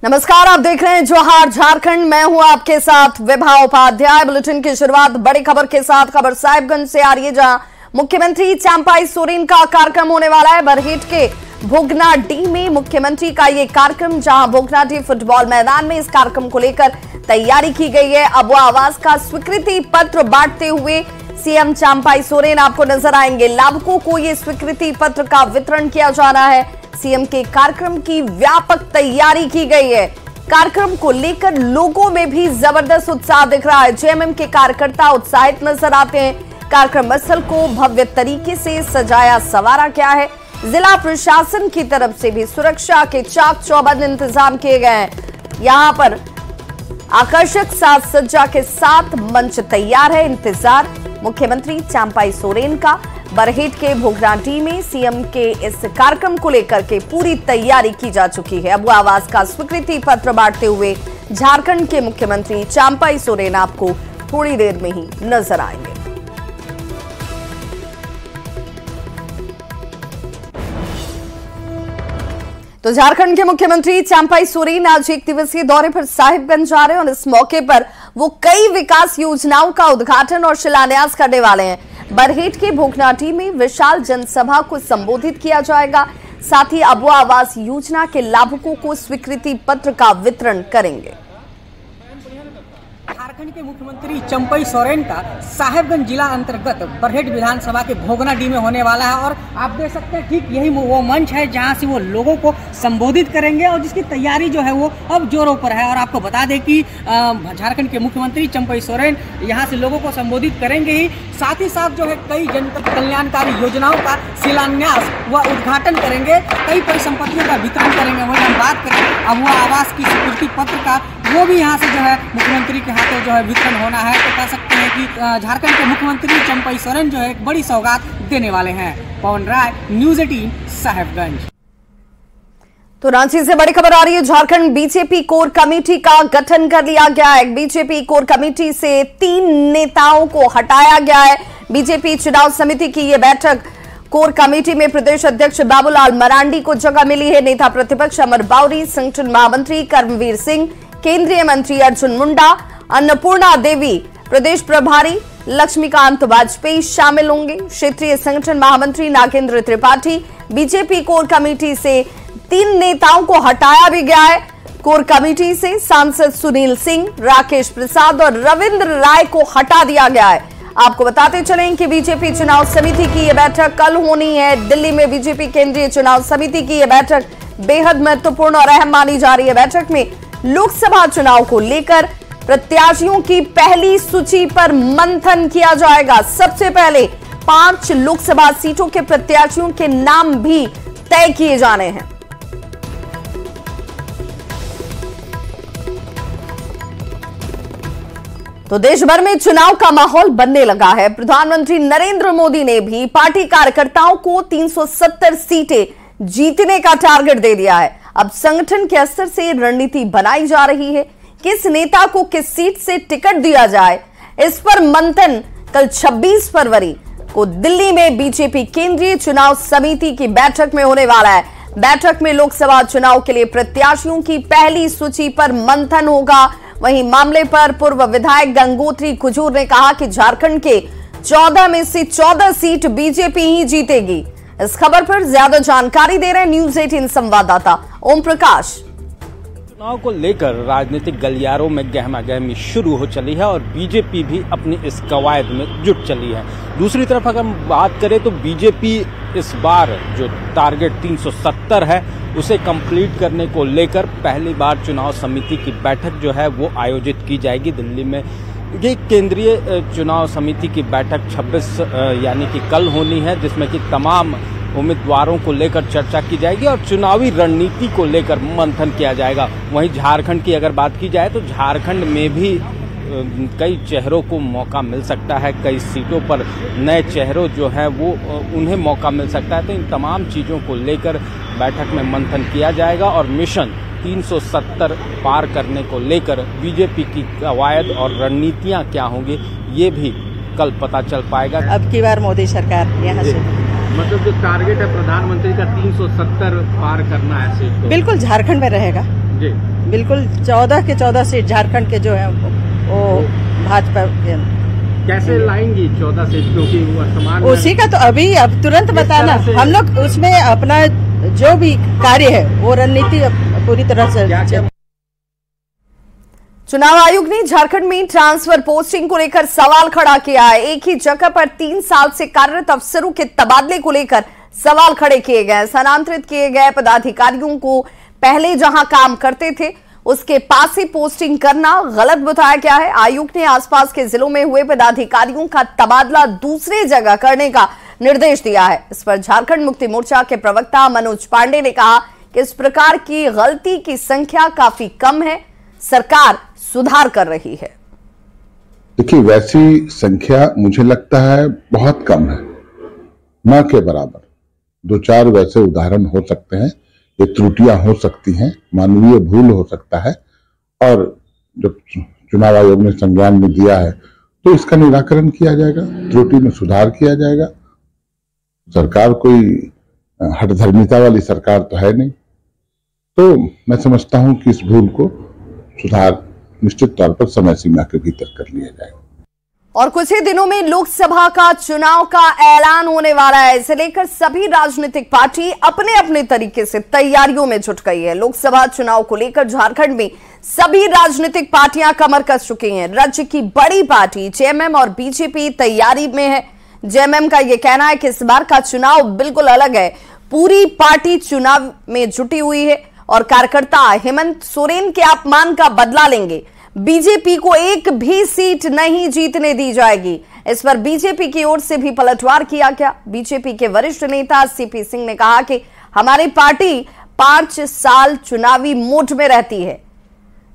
नमस्कार, आप देख रहे हैं जोहार झारखंड। मैं हूं आपके साथ विभा उपाध्याय। बुलेटिन की शुरुआत बड़ी खबर के साथ। खबर साहिबगंज से आ रही है, जहां मुख्यमंत्री चंपाई सोरेन का कार्यक्रम होने वाला है। बरहेट के भोगनाडीह में मुख्यमंत्री का ये कार्यक्रम, जहां भोगनाडीह फुटबॉल मैदान में इस कार्यक्रम को लेकर तैयारी की गई है। अबुआ आवास का स्वीकृति पत्र बांटते हुए सीएम चंपाई सोरेन आपको नजर आएंगे। लाभुकों को ये स्वीकृति पत्र का वितरण किया जाना है। सीएम के कार्यक्रम की व्यापक तैयारी की गई है। कार्यक्रम को लेकर लोगों में भी जबरदस्त उत्साह दिख रहा है। जेएमएम के कार्यकर्ता उत्साहित नजर आते हैं। कार्यक्रम स्थल को भव्य तरीके से सजाया संवारा गया है। जिला प्रशासन की तरफ से भी सुरक्षा के चाक चौबंद इंतजाम किए गए हैं। यहां पर आकर्षक साज सज्जा के साथ मंच तैयार है। इंतजार मुख्यमंत्री चंपाई सोरेन का। बरहेट के भोगनाडीह में सीएम के इस कार्यक्रम को लेकर के पूरी तैयारी की जा चुकी है। अबुआ आवास का स्वीकृति पत्र बांटते हुए झारखंड के मुख्यमंत्री चंपाई सोरेन आपको थोड़ी देर में ही नजर आएंगे। तो झारखंड के मुख्यमंत्री चंपाई सोरेन आज एक दिवसीय दौरे पर साहिबगंज जा रहे हैं और इस मौके पर वो कई विकास योजनाओं का उद्घाटन और शिलान्यास करने वाले हैं। बरहेट के भोगनाडीह में विशाल जनसभा को संबोधित किया जाएगा। साथ ही अबुआ आवास योजना के लाभुकों को स्वीकृति पत्र का वितरण करेंगे। झारखंड के मुख्यमंत्री चंपाई सोरेन का साहिबगंज जिला अंतर्गत बरहेट विधानसभा के भोगनाडीह में होने वाला है। और आप देख सकते हैं ठीक यही वो मंच है जहां से वो लोगों को संबोधित करेंगे और जिसकी तैयारी जो है वो अब जोरों पर है। और आपको बता दें कि झारखंड के मुख्यमंत्री चंपाई सोरेन यहां से लोगों को संबोधित करेंगे ही, साथ ही साथ जो है कई जनता कल्याणकारी योजनाओं का शिलान्यास व उद्घाटन करेंगे, कई परिसंपत्तियों का वितरण करेंगे। वही हम बात करें अबुआ आवास की स्वीकृति पत्र का, वो भी यहाँ से जो है मुख्यमंत्री के हाथों जो है वितरण होना है। तो कह सकते हैं कि झारखंड के मुख्यमंत्री चंपाई सोरेन जो है एक बड़ी सौगात देने वाले हैं। पवन राय, न्यूज़ 18 साहिबगंज। तो रांची से बड़ी खबर आ रही है। झारखंड बीजेपी कोर कमेटी का गठन कर लिया गया है। बीजेपी कोर कमेटी से 3 नेताओं को हटाया गया है। बीजेपी चुनाव समिति की ये बैठक कोर कमेटी में प्रदेश अध्यक्ष बाबूलाल मरांडी को जगह मिली है। नेता प्रतिपक्ष अमर बावरी, संगठन महामंत्री कर्मवीर सिंह, केंद्रीय मंत्री अर्जुन मुंडा, अन्नपूर्णा देवी, प्रदेश प्रभारी लक्ष्मीकांत वाजपेयी शामिल होंगे। क्षेत्रीय संगठन महामंत्री Nagendra Tripathi. BJP core committee से 3 नेताओं को हटाया भी गया है। कोर कमेटी से सांसद सुनील सिंह, राकेश प्रसाद और रविंद्र राय को हटा दिया गया है। आपको बताते चलें कि बीजेपी चुनाव समिति की यह बैठक कल होनी है। दिल्ली में बीजेपी केंद्रीय चुनाव समिति की यह बैठक बेहद महत्वपूर्ण और अहम मानी जा रही है। बैठक में लोकसभा चुनाव को लेकर प्रत्याशियों की पहली सूची पर मंथन किया जाएगा। सबसे पहले 5 लोकसभा सीटों के प्रत्याशियों के नाम भी तय किए जाने हैं। तो देश भर में चुनाव का माहौल बनने लगा है। प्रधानमंत्री नरेंद्र मोदी ने भी पार्टी कार्यकर्ताओं को 370 सीटें जीतने का टारगेट दे दिया है। अब संगठन के स्तर से रणनीति बनाई जा रही है। किस नेता को किस सीट से टिकट दिया जाए, इस पर मंथन कल 26 फरवरी को दिल्ली में बीजेपी केंद्रीय चुनाव समिति की बैठक में होने वाला है। बैठक में लोकसभा चुनाव के लिए प्रत्याशियों की पहली सूची पर मंथन होगा। वहीं मामले पर पूर्व विधायक गंगोत्री कुजूर ने कहा कि झारखंड के 14 में से 14 सीट बीजेपी ही जीतेगी। इस खबर पर ज्यादा जानकारी दे रहे हैं न्यूज़ 18 संवाददाता ओम प्रकाश। चुनाव को लेकर राजनीतिक गलियारों में गहमागहमी शुरू हो चली है और बीजेपी भी अपनी इस कवायद में जुट चली है। दूसरी तरफ अगर हम बात करें तो बीजेपी इस बार जो टारगेट 370 है उसे कंप्लीट करने को लेकर पहली बार चुनाव समिति की बैठक जो है वो आयोजित की जाएगी दिल्ली में। ये केंद्रीय चुनाव समिति की बैठक 26 यानी कि कल होनी है, जिसमें कि तमाम उम्मीदवारों को लेकर चर्चा की जाएगी और चुनावी रणनीति को लेकर मंथन किया जाएगा। वहीं झारखंड की अगर बात की जाए तो झारखंड में भी कई चेहरों को मौका मिल सकता है। कई सीटों पर नए चेहरों जो है वो उन्हें मौका मिल सकता है। तो इन तमाम चीज़ों को लेकर बैठक में मंथन किया जाएगा और मिशन 370 पार करने को लेकर बीजेपी की कवायद और रणनीतियां क्या होंगी ये भी कल पता चल पाएगा। अब की बार मोदी सरकार यहाँ से मतलब जो टारगेट है प्रधानमंत्री का 370 पार करना है सीट, बिल्कुल झारखंड में रहेगा। जी। बिल्कुल 14 के 14 सीट झारखंड के जो है वो भाजपा के। कैसे लाएंगी 14 सीट, क्योंकि वर्तमान उसी का तो अभी अब तुरंत बताना, हम लोग उसमें अपना जो भी कार्य है वो रणनीति पूरी तरह से। चुनाव आयोग ने झारखंड में ट्रांसफर पोस्टिंग को लेकर सवाल खड़ा किया है। एक ही जगह पर 3 साल से कार्यरत अफसरों के तबादले को लेकर सवाल खड़े किए गए। स्थानांतरित किए गए पदाधिकारियों को पहले जहां काम करते थे उसके पास ही पोस्टिंग करना गलत बताया गया है। आयोग ने आसपास के जिलों में हुए पदाधिकारियों का तबादला दूसरी जगह करने का निर्देश दिया है। इस पर झारखंड मुक्ति मोर्चा के प्रवक्ता मनोज पांडे ने कहा कि इस प्रकार की गलती की संख्या काफी कम है, सरकार सुधार कर रही है। देखिए, वैसी संख्या मुझे लगता है बहुत कम है, न के बराबर। 2-4 वैसे उदाहरण हो सकते हैं, ये त्रुटियां हो सकती हैं, मानवीय भूल हो सकता है, और जब चुनाव आयोग ने संज्ञान में दिया है तो इसका निराकरण किया जाएगा, त्रुटि में सुधार किया जाएगा। सरकार कोई हठधर्मिता वाली सरकार तो है नहीं, तो मैं समझता हूं कि इस भूल को सुधार निश्चित तौर पर समय सीमा के भीतर कर लिया जाएगा। और कुछ ही दिनों में लोकसभा का चुनाव का ऐलान होने वाला है। इसे लेकर सभी राजनीतिक पार्टी अपने अपने तरीके से तैयारियों में जुट गई है। लोकसभा चुनाव को लेकर झारखंड में सभी राजनीतिक पार्टियां कमर कस चुकी हैं। राज्य की बड़ी पार्टी जेएमएम और बीजेपी तैयारी में है। जेएमएम का यह कहना है कि इस बार का चुनाव बिल्कुल अलग है, पूरी पार्टी चुनाव में जुटी हुई है और कार्यकर्ता हेमंत सोरेन के अपमान का बदला लेंगे। बीजेपी को एक भी सीट नहीं जीतने दी जाएगी। इस पर बीजेपी की ओर से भी पलटवार किया गया। बीजेपी के वरिष्ठ नेता सीपी सिंह ने कहा कि हमारी पार्टी 5 साल चुनावी मोड में रहती है।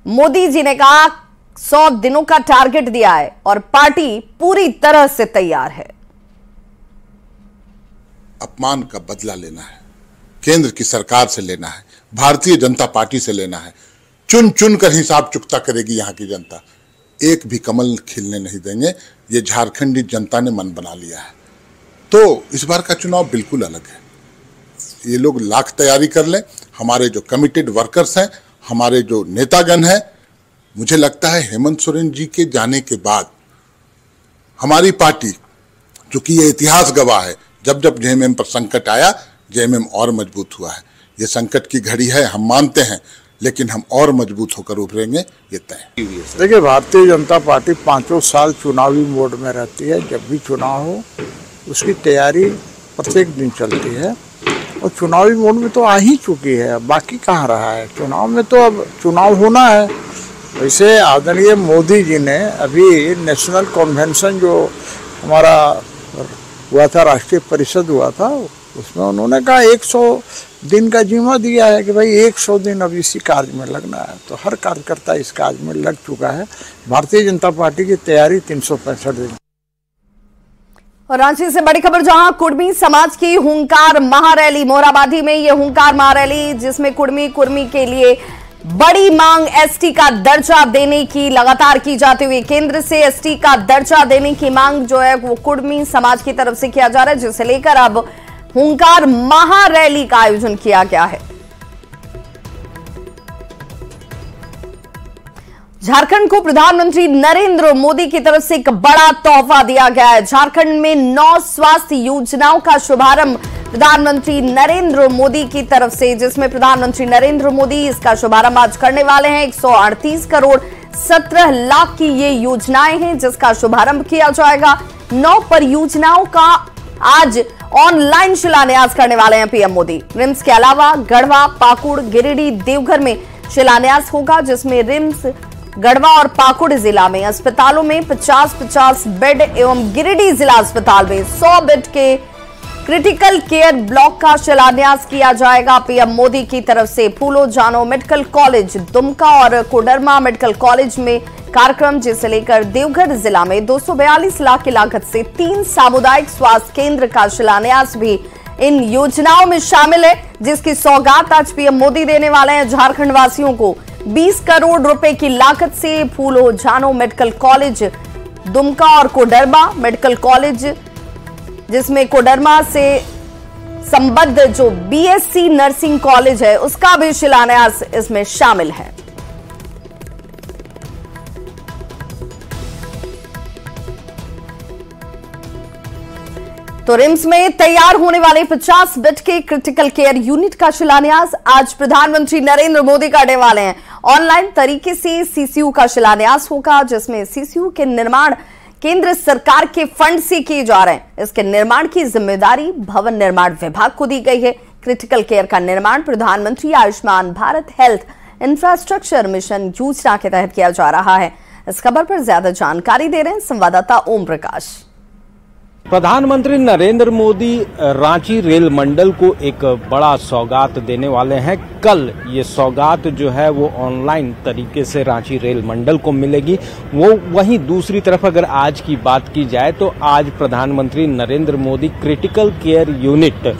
मोदी जी ने कहा 100 दिनों का टारगेट दिया है और पार्टी पूरी तरह से तैयार है। अपमान का बदला लेना है, केंद्र की सरकार से लेना है, भारतीय जनता पार्टी से लेना है। चुन चुन कर हिसाब चुकता करेगी यहाँ की जनता, एक भी कमल खिलने नहीं देंगे। ये झारखंडी जनता ने मन बना लिया है। तो इस बार का चुनाव बिल्कुल अलग है। ये लोग लाख तैयारी कर लें। हमारे जो कमिटेड वर्कर्स हैं, हमारे जो नेतागण हैं, मुझे लगता है हेमंत सोरेन जी के जाने के बाद हमारी पार्टी, चूंकि ये इतिहास गवाह है, जब जब जेएमएम पर संकट आया जेएमएम और मजबूत हुआ है। ये संकट की घड़ी है, हम मानते हैं, लेकिन हम और मजबूत होकर उभरेंगे, ये तय। देखिए, भारतीय जनता पार्टी 5 साल चुनावी मोड में रहती है। जब भी चुनाव हो उसकी तैयारी प्रत्येक दिन चलती है और चुनावी मोड में तो आ ही चुकी है, बाकी कहाँ रहा है। चुनाव में तो अब चुनाव होना है। वैसे आदरणीय मोदी जी ने अभी नेशनल कन्वेंशन जो हमारा हुआ था, राष्ट्रीय परिषद हुआ था, उसमें उन्होंने कहा 100 दिन का जिम्मा दिया है कि भाई 100 दिन अब इसी कार्य में लगना है। तो हर कार्यकर्ता इस कार्य में लग चुका है। भारतीय जनता पार्टी की तैयारी 365 दिन। और रांची से बड़ी खबर, जहां कुर्मी समाज की हुंकार महारैली, मोराबादी में ये हुंकार महारैली, जिसमें कुर्मी के लिए बड़ी मांग एसटी का दर्जा देने की लगातार की जाती हुई। केंद्र से एसटी का दर्जा देने की मांग जो है वो कुर्मी समाज की तरफ से किया जा रहा है, जिसे लेकर अब हुंकार महारैली का आयोजन किया गया है। झारखंड को प्रधानमंत्री नरेंद्र मोदी की तरफ से एक बड़ा तोहफा दिया गया है। झारखंड में 9 स्वास्थ्य योजनाओं का शुभारंभ प्रधानमंत्री नरेंद्र मोदी की तरफ से, जिसमें प्रधानमंत्री नरेंद्र मोदी इसका शुभारंभ आज करने वाले हैं। 138 करोड़ 17 लाख की ये योजनाएं हैं जिसका शुभारंभ किया जाएगा। 9 परियोजनाओं का आज ऑनलाइन शिलान्यास करने वाले हैं पीएम मोदी। रिम्स के अलावा गढ़वा, पाकुड़, गिरिडीह, देवघर में शिलान्यास होगा, जिसमें रिम्स, गढ़वा और पाकुड़ जिला में अस्पतालों में 50-50 बेड एवं गिरिडीह जिला अस्पताल में 100 बेड के क्रिटिकल केयर ब्लॉक का शिलान्यास किया जाएगा पीएम मोदी की तरफ से। फूलो जानो मेडिकल कॉलेज, दुमका और कोडरमा मेडिकल कॉलेज में कार्यक्रम, जिसे लेकर देवघर जिला में 242 लाख की लागत से 3 सामुदायिक स्वास्थ्य केंद्र का शिलान्यास भी इन योजनाओं में शामिल है, जिसकी सौगात आज पीएम मोदी देने वाले हैं झारखंड वासियों को। 20 करोड़ रुपए की लागत से फूलो जानो मेडिकल कॉलेज, दुमका और कोडरमा मेडिकल कॉलेज, जिसमें कोडरमा से संबद्ध जो बीएससी नर्सिंग कॉलेज है उसका भी शिलान्यास इसमें शामिल है। तो रिम्स में तैयार होने वाले 50 बेड के क्रिटिकल केयर यूनिट का शिलान्यास आज प्रधानमंत्री नरेंद्र मोदी करने वाले हैं। ऑनलाइन तरीके से सीसीयू का शिलान्यास होगा, जिसमें सीसीयू के निर्माण केंद्र सरकार के फंड से किए जा रहे हैं। इसके निर्माण की जिम्मेदारी भवन निर्माण विभाग को दी गई है। क्रिटिकल केयर का निर्माण प्रधानमंत्री Ayushman Bharat health infrastructure mission योजना के तहत किया जा रहा है। इस खबर पर ज्यादा जानकारी दे रहे हैं संवाददाता ओम प्रकाश। प्रधानमंत्री नरेंद्र मोदी रांची रेल मंडल को एक बड़ा सौगात देने वाले हैं। कल ये सौगात जो है वो ऑनलाइन तरीके से रांची रेल मंडल को मिलेगी। वो वहीं दूसरी तरफ अगर आज की बात की जाए तो आज प्रधानमंत्री Narendra Modi critical care unit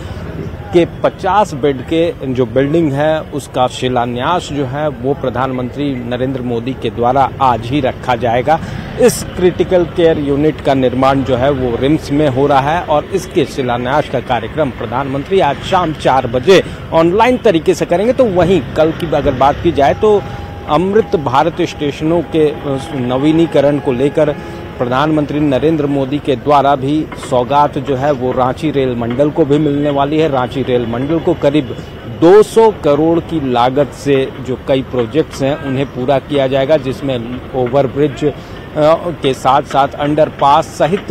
के 50 बेड के जो बिल्डिंग है उसका शिलान्यास जो है वो प्रधानमंत्री नरेंद्र मोदी के द्वारा आज ही रखा जाएगा। इस क्रिटिकल केयर यूनिट का निर्माण जो है वो रिम्स में हो रहा है और इसके शिलान्यास का कार्यक्रम प्रधानमंत्री आज शाम 4 बजे ऑनलाइन तरीके से करेंगे। तो वहीं कल की अगर बात की जाए तो अमृत भारत स्टेशनों के नवीनीकरण को लेकर प्रधानमंत्री नरेंद्र मोदी के द्वारा भी सौगात जो है वो रांची रेल मंडल को भी मिलने वाली है। रांची रेल मंडल को करीब 200 करोड़ की लागत से जो कई प्रोजेक्ट्स हैं उन्हें पूरा किया जाएगा, जिसमें ओवरब्रिज के साथ साथ अंडरपास सहित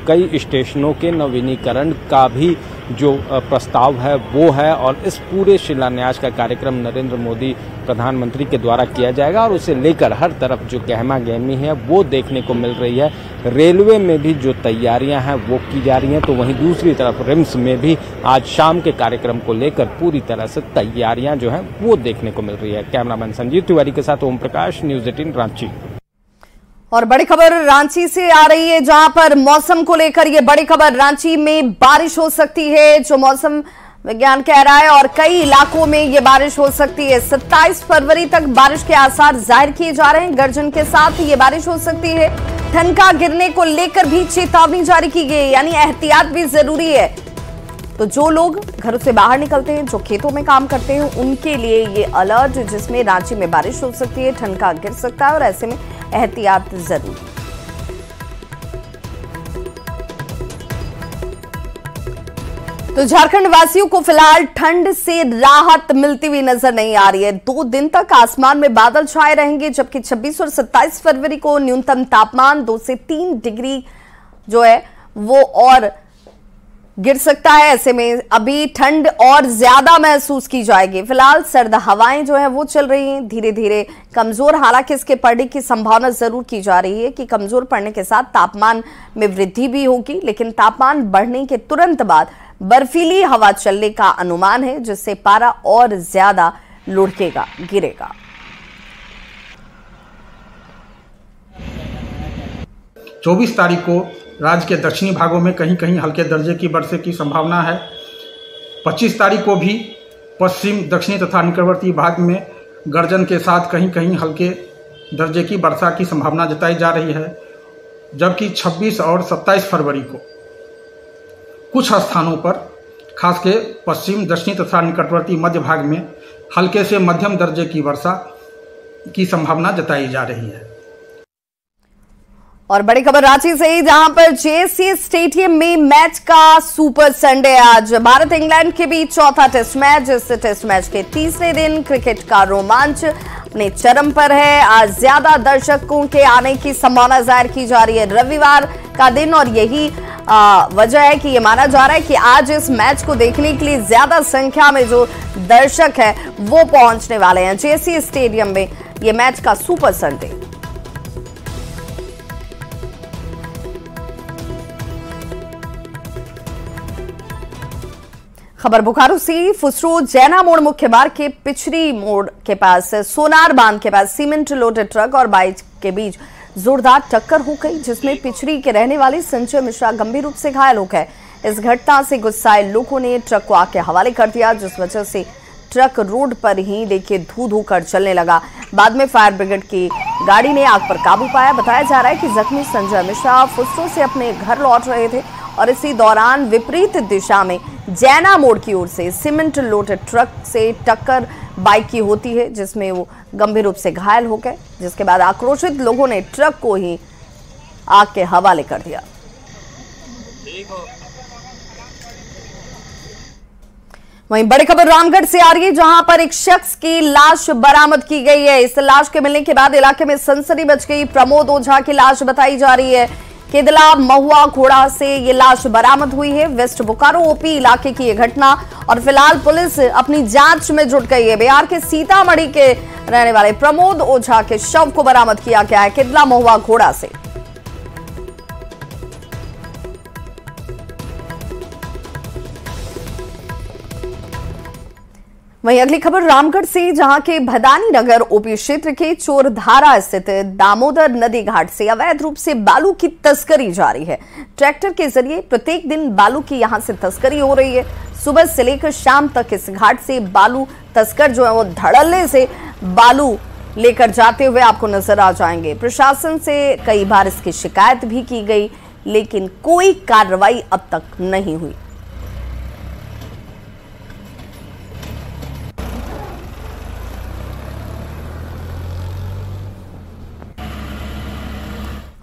कई स्टेशनों के नवीनीकरण का भी जो प्रस्ताव है वो है। और इस पूरे शिलान्यास का कार्यक्रम नरेंद्र मोदी प्रधानमंत्री के द्वारा किया जाएगा और उसे लेकर हर तरफ जो गहमा गहमी है वो देखने को मिल रही है। रेलवे में भी जो तैयारियां हैं वो की जा रही हैं, तो वहीं दूसरी तरफ रिम्स में भी आज शाम के कार्यक्रम को लेकर पूरी तरह से तैयारियां जो हैं वो देखने को मिल रही है। कैमरामैन संजीव तिवारी के साथ ओम प्रकाश, न्यूज़ 18 रांची। और बड़ी खबर रांची से आ रही है, जहां पर मौसम को लेकर ये बड़ी खबर, रांची में बारिश हो सकती है जो मौसम विज्ञान कह रहा है और कई इलाकों में ये बारिश हो सकती है। 27 फरवरी तक बारिश के आसार जाहिर किए जा रहे हैं। गर्जन के साथ ये बारिश हो सकती है। ठनका गिरने को लेकर भी चेतावनी जारी की गई, यानी एहतियात भी जरूरी है। तो जो लोग घरों से बाहर निकलते हैं, जो खेतों में काम करते हैं, उनके लिए ये अलर्ट, जिसमें रांची में बारिश हो सकती है, ठनका गिर सकता है और ऐसे में एहतियात जरूरी। तो झारखंड वासियों को फिलहाल ठंड से राहत मिलती हुई नजर नहीं आ रही है। 2 दिन तक आसमान में बादल छाए रहेंगे, जबकि 26 और 27 फरवरी को न्यूनतम तापमान 2 से 3 डिग्री जो है वो और गिर सकता है। ऐसे में अभी ठंड और ज्यादा महसूस की जाएगी। फिलहाल सर्द हवाएं जो है वो चल रही हैं, धीरे धीरे कमजोर, हालांकि इसके पड़ने की संभावना जरूर की जा रही है कि कमजोर पड़ने के साथ तापमान में वृद्धि भी होगी, लेकिन तापमान बढ़ने के तुरंत बाद बर्फीली हवा चलने का अनुमान है, जिससे पारा और ज्यादा लुढ़केगा, गिरेगा। चौबीस तारीख को राज्य के दक्षिणी भागों में कहीं कहीं हल्के दर्जे की वर्षा की संभावना है। 25 तारीख को भी पश्चिम, दक्षिणी तथा निकटवर्ती भाग में गर्जन के साथ कहीं कहीं हल्के दर्जे की वर्षा की संभावना जताई जा रही है। जबकि 26 और 27 फरवरी को कुछ स्थानों पर खासकर पश्चिम, दक्षिणी तथा निकटवर्ती मध्य भाग में हल्के से मध्यम दर्जे की वर्षा की संभावना जताई जा रही है। और बड़ी खबर रांची से ही, जहां पर जेएससी स्टेडियम में मैच का सुपर संडे। आज भारत इंग्लैंड के बीच चौथा टेस्ट मैच। इस टेस्ट मैच के तीसरे दिन क्रिकेट का रोमांच अपने चरम पर है। आज ज्यादा दर्शकों के आने की संभावना जाहिर की जा रही है। रविवार का दिन और यही वजह है कि ये माना जा रहा है कि आज इस मैच को देखने के लिए ज्यादा संख्या में जो दर्शक है वो पहुंचने वाले हैं जेएससी स्टेडियम में। ये मैच का सुपर संडे। खबर बोकारो से, फुसरो जैना मोड़ मुख्य मार्ग के पिछरी मोड़ के पास सोनार बांध के पास सीमेंट लोडेड ट्रक और बाइक के बीच जोरदार टक्कर हो गई, जिसमें पिछरी के रहने वाले संजय मिश्रा गंभीर रूप से घायल हो गए। इस घटना से गुस्साए लोगों ने ट्रक को आग के हवाले कर दिया, जिस वजह से ट्रक रोड पर ही देखिए धू धू कर चलने लगा। बाद में फायर ब्रिगेड की गाड़ी ने आग पर काबू पाया। बताया जा रहा है कि जख्मी संजय मिश्रा फुसरो से अपने घर लौट रहे थे और इसी दौरान विपरीत दिशा में जैना मोड़ की ओर से सीमेंट लोडेड ट्रक से टक्कर बाइक की होती है, जिसमें वो गंभीर रूप से घायल हो गए, जिसके बाद आक्रोशित लोगों ने ट्रक को ही आग के हवाले कर दिया। वहीं बड़ी खबर रामगढ़ से आ रही है, जहां पर एक शख्स की लाश बरामद की गई है। इस लाश के मिलने के बाद इलाके में सनसनी मच गई। प्रमोद ओझा की लाश बताई जा रही है। केदला महुआ घोड़ा से ये लाश बरामद हुई है। वेस्ट बोकारो ओपी इलाके की यह घटना और फिलहाल पुलिस अपनी जांच में जुट गई है। बिहार के सीतामढ़ी के रहने वाले प्रमोद ओझा के शव को बरामद किया गया है केदला महुआ घोड़ा से। वहीं अगली खबर रामगढ़ से, जहां के भदानी नगर ओपी क्षेत्र के चोरधारा स्थित दामोदर नदी घाट से अवैध रूप से बालू की तस्करी जारी है। ट्रैक्टर के जरिए प्रत्येक दिन बालू की यहां से तस्करी हो रही है। सुबह से लेकर शाम तक इस घाट से बालू तस्कर जो है वो धड़ल्ले से बालू लेकर जाते हुए आपको नजर आ जाएंगे। प्रशासन से कई बार इसकी शिकायत भी की गई, लेकिन कोई कार्रवाई अब तक नहीं हुई।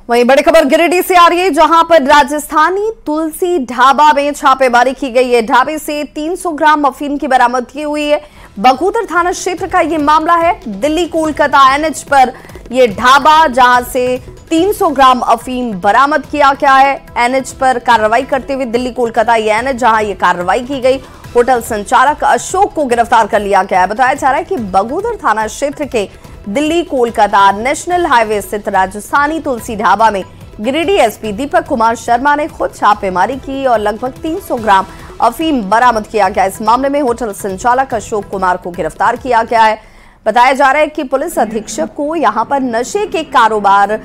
वहीं बड़ी खबर गिरिडीह से आ रही है, जहां पर राजस्थानी तुलसी ढाबा में छापेमारी की गई है। ढाबे से 300 ग्राम अफीम की बरामदगी हुई है। बगोदर थाना क्षेत्र का यह मामला है। दिल्ली कोलकाता एनएच पर यह ढाबा, जहां से 300 ग्राम अफीम बरामद किया गया है। एनएच पर कार्रवाई करते हुए दिल्ली कोलकाता ये एनएच जहां यह कार्रवाई की गई, होटल संचालक अशोक को गिरफ्तार कर लिया गया है। बताया जा रहा है कि बगोदर थाना क्षेत्र के दिल्ली कोलकाता नेशनल हाईवे स्थित राजस्थानी तुलसी ढाबा में गिरिडीह एसपी दीपक कुमार शर्मा ने खुद छापेमारी की और लगभग 300 ग्राम अफीम बरामद किया गया। इस मामले में होटल संचालक अशोक कुमार को गिरफ्तार किया गया है। बताया जा रहा है कि पुलिस अधीक्षक को यहां पर नशे के कारोबार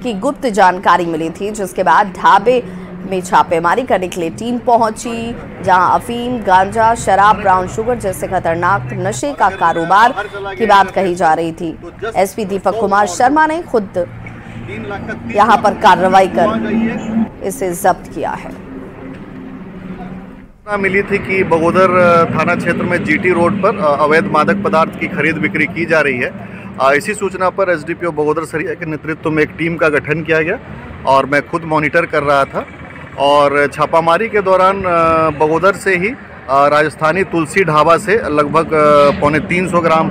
की गुप्त जानकारी मिली थी, जिसके बाद ढाबे में छापेमारी करने के लिए टीम पहुंची, जहां अफीम, गांजा, शराब, ब्राउन शुगर जैसे खतरनाक नशे का कारोबार की बात कही जा रही थी। एसपी दीपक कुमार शर्मा ने खुद यहां पर कार्रवाई कर इसे जब्त किया है। मिली थी कि बगोदर थाना क्षेत्र में जीटी रोड पर अवैध मादक पदार्थ की खरीद बिक्री की जा रही है। इसी सूचना पर एसडीपीओ बगोदर सरिया के नेतृत्व में एक टीम का गठन किया गया और मैं खुद मॉनिटर कर रहा था। और छापामारी के दौरान बगोदर से ही राजस्थानी तुलसी ढाबा से लगभग 350 ग्राम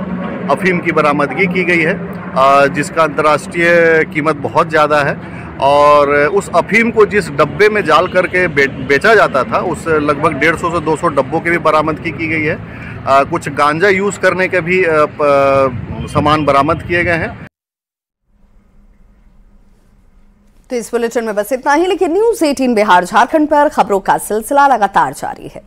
अफीम की बरामदगी की गई है, जिसका अंतर्राष्ट्रीय कीमत बहुत ज़्यादा है। और उस अफीम को जिस डब्बे में जाल करके बेचा जाता था, उस लगभग 150 से 200 डब्बों की भी बरामदगी की गई है। कुछ गांजा यूज़ करने के भी सामान बरामद किए गए हैं। तो इस बुलेटिन में बस इतना ही, लेकिन न्यूज़ 18 बिहार झारखंड पर खबरों का सिलसिला लगातार जारी है।